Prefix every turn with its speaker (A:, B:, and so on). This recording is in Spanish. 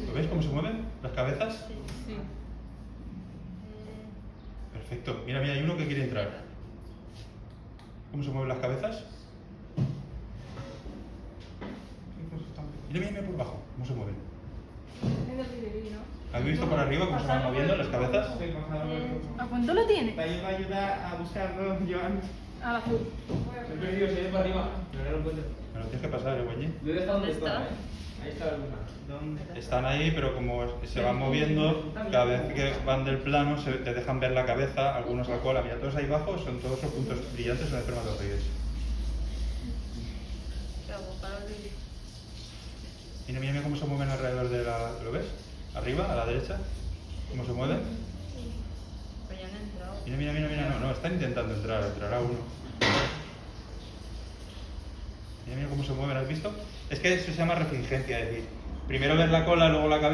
A: ¿Lo ves cómo se mueven las cabezas?
B: Sí.
A: Perfecto. Mira, mira, hay uno que quiere entrar. ¿Cómo se mueven las cabezas? Mira, mira, mira por abajo, cómo se mueven. ¿Habéis visto por arriba cómo se van moviendo las cabezas?
B: ¿A cuánto lo tiene?
C: Va a ayudar a buscarlo, Joan.
B: Al azul.
D: Lo he perdido, se ha ido para arriba. Pero no lo encuentro.
A: Me lo tienes que pasar, Güeñi.
D: Lo he dejado donde
B: ¿Dónde
D: está,
B: está?
D: Ahí está la luna.
C: ¿Dónde?
A: Están ahí, pero como se van moviendo, cada vez que van del plano te dejan ver la cabeza, algunos la cola. Mira, todos ahí abajo son todos los puntos brillantes son espermatozoides.
B: ¿Qué hago? Para el vídeo.
A: Mira, mira, mira cómo se mueven alrededor de la... ¿Lo ves? Arriba, a la derecha. ¿Cómo se mueven?
B: Pues ya han entrado.
A: Mira, mira, mira, mira. No, están intentando entrar. Entrará uno. Mira, mira cómo se mueven. ¿Has visto? Es que eso se llama refringencia. Es decir, primero ves la cola, luego la cabeza.